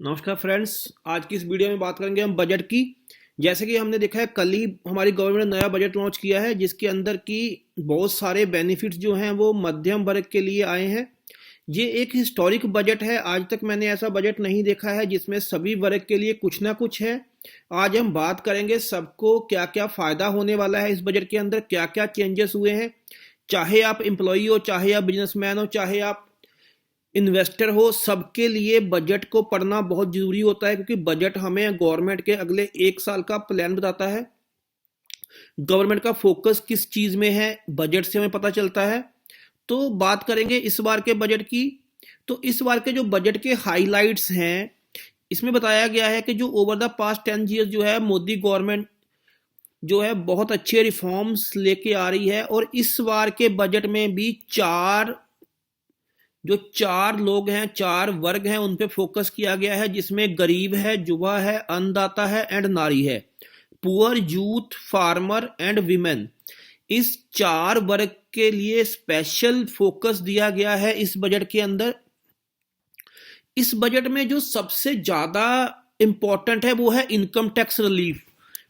नमस्कार फ्रेंड्स। आज की इस वीडियो में बात करेंगे हम बजट की। जैसे कि हमने देखा है, कल ही हमारी गवर्नमेंट ने नया बजट लॉन्च किया है, जिसके अंदर की बहुत सारे बेनिफिट्स जो हैं वो मध्यम वर्ग के लिए आए हैं। ये एक हिस्टोरिक बजट है। आज तक मैंने ऐसा बजट नहीं देखा है जिसमें सभी वर्ग के लिए कुछ ना कुछ है। आज हम बात करेंगे सबको क्या क्या फ़ायदा होने वाला है इस बजट के अंदर, क्या क्या चेंजेस हुए हैं। चाहे आप एम्प्लॉई हो, चाहे आप बिजनेसमैन हो, चाहे आप इन्वेस्टर हो, सबके लिए बजट को पढ़ना बहुत जरूरी होता है, क्योंकि बजट हमें गवर्नमेंट के अगले एक साल का प्लान बताता है। गवर्नमेंट का फोकस किस चीज में है, बजट से हमें पता चलता है। तो बात करेंगे इस बार के बजट की। तो इस बार के जो बजट के हाइलाइट्स हैं, इसमें बताया गया है कि जो ओवर द पास्ट 10 ईयर्स जो है मोदी गवर्नमेंट जो है बहुत अच्छे रिफॉर्म्स लेके आ रही है। और इस बार के बजट में भी चार लोग हैं, चार वर्ग हैं, उन पे फोकस किया गया है, जिसमें गरीब है, युवा है, अन्नदाता है एंड नारी है। Poor, youth, farmer and women, इस चार वर्ग के लिए स्पेशल फोकस दिया गया है इस बजट के अंदर। इस बजट में जो सबसे ज्यादा इंपॉर्टेंट है वो है इनकम टैक्स रिलीफ।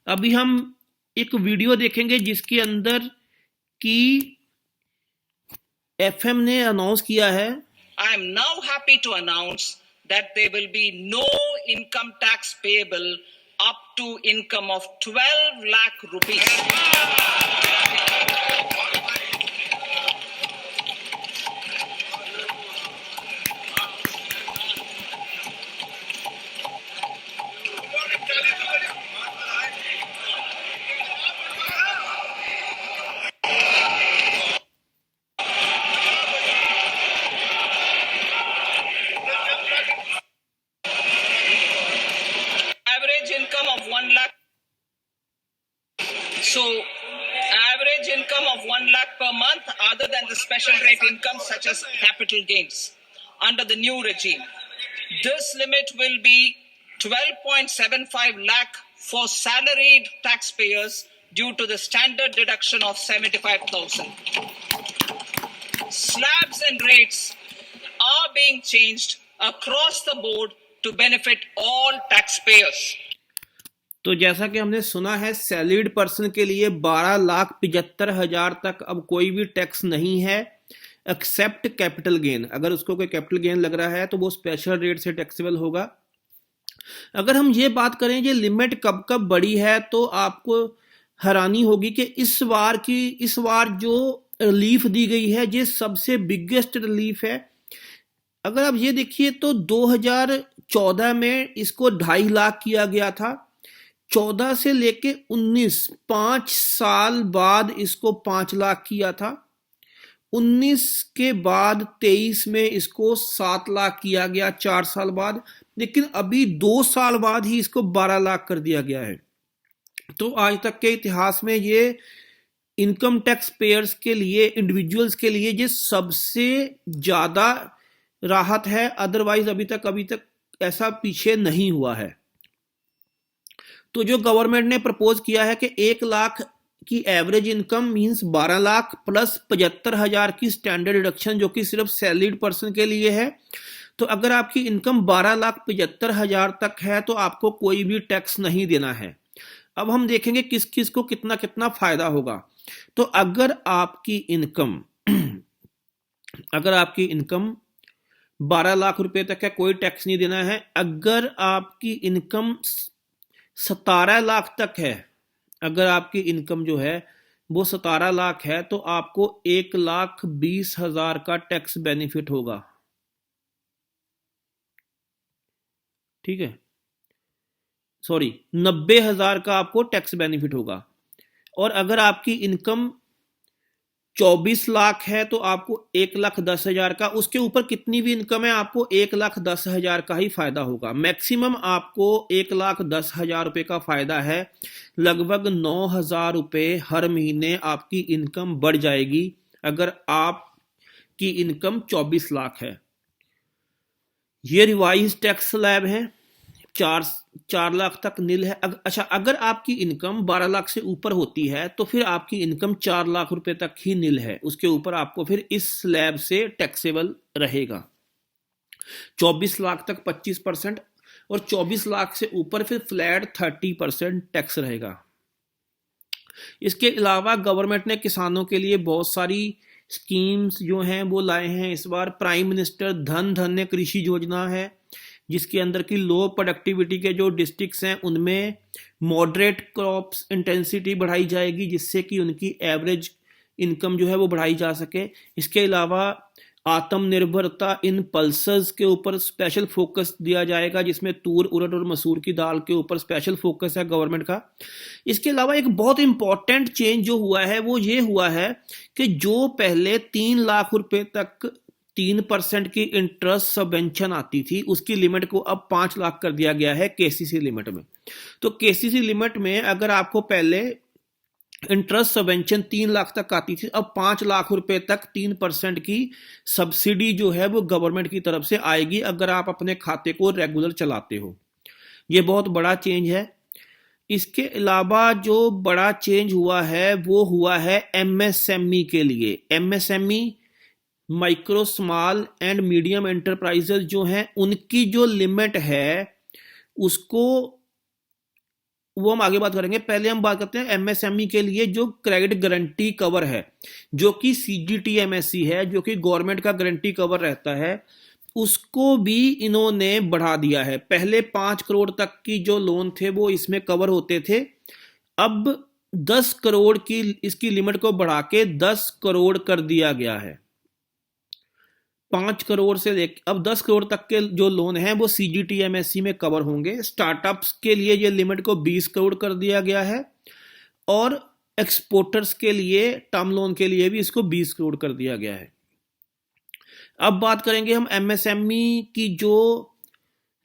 अभी हम एक वीडियो देखेंगे जिसके अंदर की एफएम ने अनाउंस किया है। I am now happy to announce that there will be no income tax payable up to income of 12 lakh rupees. Average income of 1 lakh. So, average income of 1 lakh per month, other than the special rate income such as capital gains, under the new regime. This limit will be 12.75 lakh for salaried taxpayers due to the standard deduction of 75,000. Slabs and rates are being changed across the board to benefit all taxpayers. तो जैसा कि हमने सुना है, salaried person के लिए 12,75,000 तक अब कोई भी टैक्स नहीं है, एक्सेप्ट कैपिटल गेन। अगर उसको कोई कैपिटल गेन लग रहा है तो वो स्पेशल रेट से टैक्सेबल होगा। अगर हम ये बात करें ये लिमिट कब कब बढ़ी है, तो आपको हैरानी होगी कि इस बार जो रिलीफ दी गई है ये सबसे बिगेस्ट रिलीफ है। अगर आप ये देखिए तो 2014 में इसको 2.5 लाख किया गया था। 14 से लेके 19, 5 साल बाद इसको 5 लाख किया था। 19 के बाद 23 में इसको 7 लाख किया गया 4 साल बाद। लेकिन अभी 2 साल बाद ही इसको 12 लाख कर दिया गया है। तो आज तक के इतिहास में ये इनकम टैक्स पेयर्स के लिए, इंडिविजुअल्स के लिए ये सबसे ज्यादा राहत है। अदरवाइज अभी तक ऐसा पीछे नहीं हुआ है। तो जो गवर्नमेंट ने प्रपोज किया है कि 1 लाख की average income means 12 lakh plus 75,000 की स्टैंडर्ड डिडक्शन, जो कि सिर्फ सैलरीड पर्सन के लिए है। तो अगर आपकी इनकम 12,75,000 तक है तो आपको कोई भी टैक्स नहीं देना है। अब हम देखेंगे किस किस को कितना कितना फायदा होगा। तो अगर आपकी इनकम 12 लाख रुपए तक है, कोई टैक्स नहीं देना है। अगर आपकी इनकम 17 लाख तक है, अगर आपकी इनकम जो है वो 17 लाख है, तो आपको 1,20,000 का टैक्स बेनिफिट होगा। ठीक है, सॉरी, 90,000 का आपको टैक्स बेनिफिट होगा। और अगर आपकी इनकम 24 लाख है तो आपको 1,10,000 का, उसके ऊपर कितनी भी इनकम है आपको 1,10,000 का ही फायदा होगा। मैक्सिमम आपको 1,10,000 रुपए का फायदा है। लगभग 9,000 रुपए हर महीने आपकी इनकम बढ़ जाएगी अगर आपकी इनकम 24 लाख है। ये रिवाइज टैक्स स्लैब है, 4 लाख तक नील है। अच्छा, अगर आपकी इनकम 12 लाख से ऊपर होती है तो फिर आपकी इनकम 4 लाख रुपए तक ही नील है, उसके ऊपर आपको फिर इस स्लैब से टैक्सेबल रहेगा। 24 लाख तक 25%, और 24 लाख से ऊपर फिर फ्लैट 30% टैक्स रहेगा। इसके अलावा गवर्नमेंट ने किसानों के लिए बहुत सारी स्कीम्स जो हैं वो लाए हैं इस बार। प्राइम मिनिस्टर धन धान्य कृषि योजना है, जिसके अंदर की लो प्रोडक्टिविटी के जो डिस्ट्रिक्ट्स हैं उनमें मॉडरेट क्रॉप्स इंटेंसिटी बढ़ाई जाएगी, जिससे कि उनकी एवरेज इनकम जो है वो बढ़ाई जा सके। इसके अलावा आत्मनिर्भरता इन पल्सेस के ऊपर स्पेशल फोकस दिया जाएगा, जिसमें तूर उड़द और मसूर की दाल के ऊपर स्पेशल फोकस है गवर्नमेंट का। इसके अलावा एक बहुत इंपॉर्टेंट चेंज जो हुआ है वो ये हुआ है कि जो पहले 3 लाख रुपए तक 3% की इंटरेस्ट सबवेंशन आती थी, उसकी लिमिट को अब 5 लाख कर दिया गया है केसीसी लिमिट में। तो केसीसी लिमिट में अगर आपको पहले इंटरेस्ट सबवेंशन 3 लाख तक आती थी, अब 5 लाख रुपए तक 3% की सब्सिडी जो है वो गवर्नमेंट की तरफ से आएगी अगर आप अपने खाते को रेगुलर चलाते हो। ये बहुत बड़ा चेंज है। इसके अलावा जो बड़ा चेंज हुआ है वो हुआ है एमएसएमई के लिए। MSME micro small and medium enterprises जो हैं उनकी जो लिमिट है उसको वो हम आगे बात करेंगे। पहले हम बात करते हैं एमएसएमई के लिए जो क्रेडिट गारंटी कवर है, जो कि सीजीटीएमएससी है, जो कि गवर्नमेंट का गारंटी कवर रहता है, उसको भी इन्होंने बढ़ा दिया है। पहले 5 करोड़ तक की जो लोन थे वो इसमें कवर होते थे, अब 10 करोड़ की इसकी लिमिट को बढ़ा के 10 करोड़ कर दिया गया है। 5 करोड़ से लेकर अब 10 करोड़ तक के जो लोन हैं वो सीजीटीएमएससी में कवर होंगे। स्टार्टअप्स के लिए ये लिमिट को 20 करोड़ कर दिया गया है और एक्सपोर्टर्स के लिए टर्म लोन के लिए भी इसको 20 करोड़ कर दिया गया है। अब बात करेंगे हम एमएसएमई की जो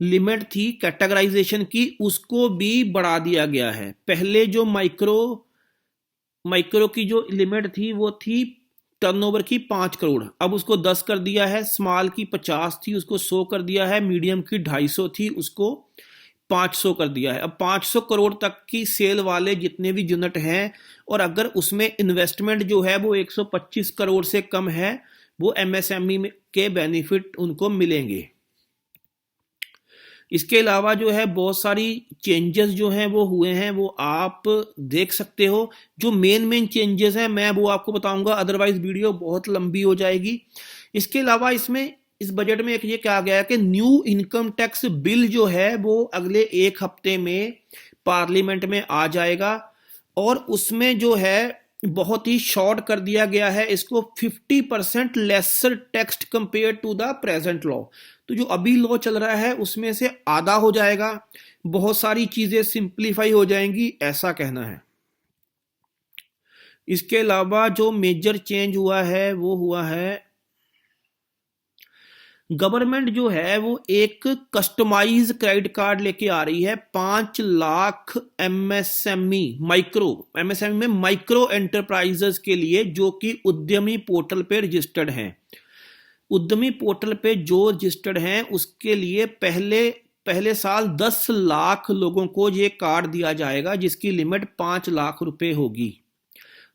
लिमिट थी कैटेगराइजेशन की, उसको भी बढ़ा दिया गया है। पहले जो माइक्रो की जो लिमिट थी वो थी टर्नओवर की 5 करोड़, अब उसको 10 कर दिया है। स्मॉल की 50 थी, उसको 100 कर दिया है। मीडियम की 250 थी, उसको 500 कर दिया है। अब 500 करोड़ तक की सेल वाले जितने भी यूनिट हैं और अगर उसमें इन्वेस्टमेंट जो है वो 125 करोड़ से कम है, वो एमएसएमई के बेनिफिट उनको मिलेंगे। इसके अलावा जो है बहुत सारी चेंजेस जो हैं वो हुए हैं, वो आप देख सकते हो। जो मेन चेंजेस हैं मैं वो आपको बताऊंगा, अदरवाइज वीडियो बहुत लंबी हो जाएगी। इसके अलावा इसमें इस बजट में एक ये कहा गया है कि न्यू इनकम टैक्स बिल जो है वो अगले 1 हफ्ते में पार्लियामेंट में आ जाएगा और उसमें जो है बहुत ही शॉर्ट कर दिया गया है इसको 50% lesser tax compare to the present law. तो जो अभी लॉ चल रहा है उसमें से आधा हो जाएगा, बहुत सारी चीजें सिंप्लीफाई हो जाएंगी, ऐसा कहना है। इसके अलावा जो मेजर चेंज हुआ है वो हुआ है गवर्नमेंट जो है वो एक कस्टमाइज क्रेडिट कार्ड लेके आ रही है 5 लाख एमएसएमई में माइक्रो एंटरप्राइजेस के लिए, जो कि उद्यमी पोर्टल पे रजिस्टर्ड हैं। उद्यमी पोर्टल पे जो रजिस्टर्ड हैं उसके लिए पहले साल 10 लाख लोगों को ये कार्ड दिया जाएगा, जिसकी लिमिट 5 लाख रुपए होगी।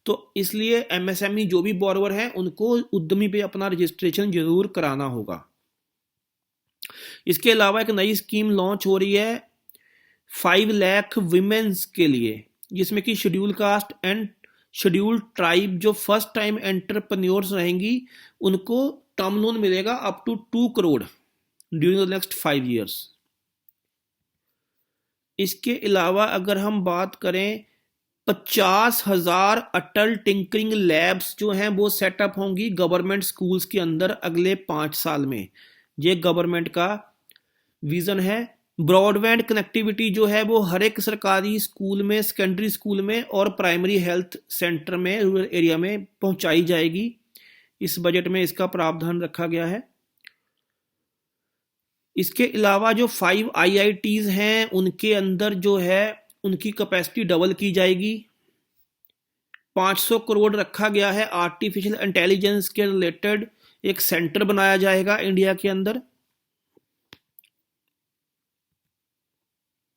तो इसलिए एमएसएमई जो भी बोरोवर हैं उनको उद्यमी पे अपना रजिस्ट्रेशन जरूर कराना होगा। इसके अलावा एक नई स्कीम लॉन्च हो रही है 5 लाख विमेन्स के लिए, जिसमें कि schedule caste and schedule tribe जो फर्स्ट टाइम एंटरप्रेन्योर्स रहेंगी उनको टर्म लोन मिलेगा up to 2 crore during the next 5 years। इसके अलावा अगर हम बात करें 50,000 अटल टिंकरिंग लैब्स जो हैं वो सेटअप होंगी गवर्नमेंट स्कूल्स के अंदर अगले 5 साल में। ये गवर्नमेंट का विजन है। ब्रॉडबैंड कनेक्टिविटी जो है वो हर एक सरकारी स्कूल में, सेकेंडरी स्कूल में और प्राइमरी हेल्थ सेंटर में, रूरल एरिया में पहुंचाई जाएगी। इस बजट में इसका प्रावधान रखा गया है। इसके अलावा जो 5 IITs हैं उनके अंदर जो है उनकी कैपेसिटी डबल की जाएगी। 500 करोड़ रखा गया है आर्टिफिशियल इंटेलिजेंस के रिलेटेड, एक सेंटर बनाया जाएगा इंडिया के अंदर।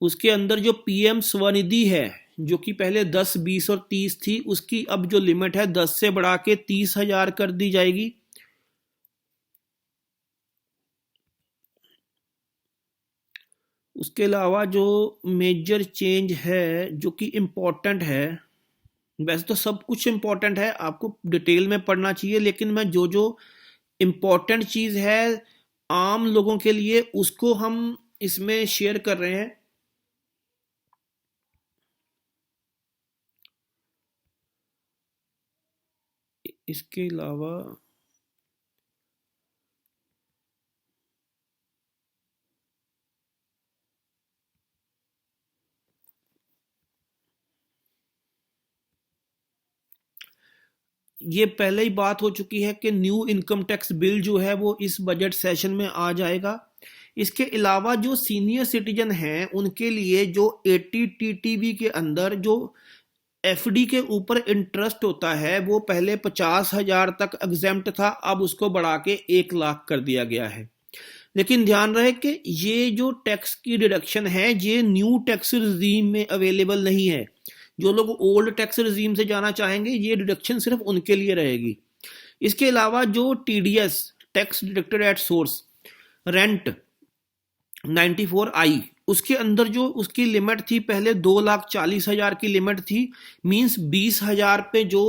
उसके अंदर जो पीएम स्वनिधि है जो कि पहले 10, 20 और 30 थी, उसकी अब जो लिमिट है 10 से बढ़ा के 30,000 कर दी जाएगी। उसके अलावा जो मेजर चेंज है जो कि इम्पोर्टेंट है, वैसे तो सब कुछ इम्पोर्टेंट है, आपको डिटेल में पढ़ना चाहिए, लेकिन मैं जो जो इम्पोर्टेंट चीज़ है आम लोगों के लिए उसको हम इसमें शेयर कर रहे हैं। इसके अलावा ये पहले ही बात हो चुकी है कि न्यू इनकम टैक्स बिल जो है वो इस बजट सेशन में आ जाएगा। इसके अलावा जो सीनियर सिटीजन हैं उनके लिए जो 80 टीटीवी के अंदर जो एफडी के ऊपर इंटरेस्ट होता है वो पहले 50,000 तक एग्जेम्प्ट था, अब उसको बढ़ा के 1 लाख कर दिया गया है। लेकिन ध्यान रहे कि ये जो टैक्स की डिडक्शन है ये न्यू टैक्स रिजीम में अवेलेबल नहीं है। जो लोग ओल्ड टैक्स रिजीम से जाना चाहेंगे ये डिडक्शन सिर्फ उनके लिए रहेगी। इसके अलावा जो TDS tax deducted at source rent 94I उसके अंदर जो उसकी लिमिट थी पहले 2,40,000 की लिमिट थी, मींस 20,000 पे जो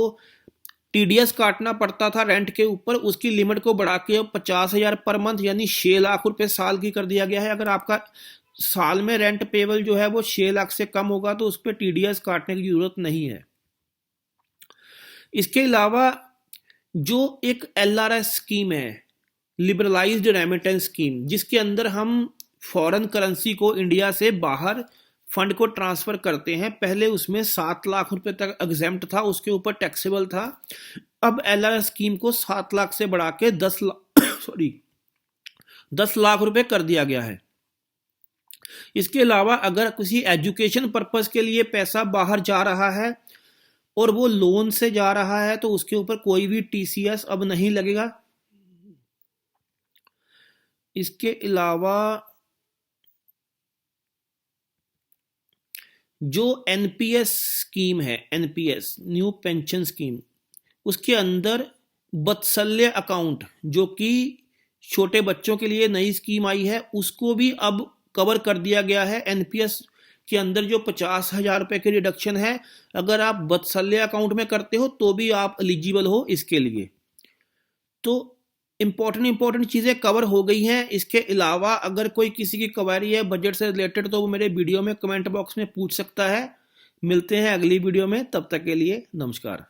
टीडीएस काटना पड़ता था रेंट के ऊपर, उसकी लिमिट को बढ़ा के 50,000 पर मंथ यानी 6 लाख रुपए साल की कर दिया गया है। अगर आपका साल में रेंट पेबल जो है वो 6 लाख से कम होगा तो उस पर टीडीएस काटने की जरूरत नहीं है। इसके अलावा जो एक एलआरएस स्कीम है, लिबरलाइज्ड रेमिटेंस स्कीम, जिसके अंदर हम फॉरेन करेंसी को इंडिया से बाहर फंड को ट्रांसफर करते हैं, पहले उसमें 7 लाख रुपए तक एग्जेम्प्ट था, उसके ऊपर टैक्सेबल था। अब एलआरएस स्कीम को 7 लाख से बढ़ा के 10 लाख रुपए कर दिया गया है। इसके अलावा अगर किसी एजुकेशन पर्पस के लिए पैसा बाहर जा रहा है और वो लोन से जा रहा है तो उसके ऊपर कोई भी टीसीएस अब नहीं लगेगा। इसके अलावा जो एनपीएस स्कीम है, एनपीएस न्यू पेंशन स्कीम, उसके अंदर वत्सल्य अकाउंट जो कि छोटे बच्चों के लिए नई स्कीम आई है उसको भी अब कवर कर दिया गया है। एनपीएस के अंदर जो 50,000 रुपए की रिडक्शन है, अगर आप वत्सल्य अकाउंट में करते हो तो भी आप एलिजिबल हो इसके लिए। तो इंपॉर्टेंट चीज़ें कवर हो गई हैं। इसके अलावा अगर कोई किसी की क्वेरी है बजट से रिलेटेड तो वो मेरे वीडियो में कमेंट बॉक्स में पूछ सकता है। मिलते हैं अगली वीडियो में, तब तक के लिए नमस्कार।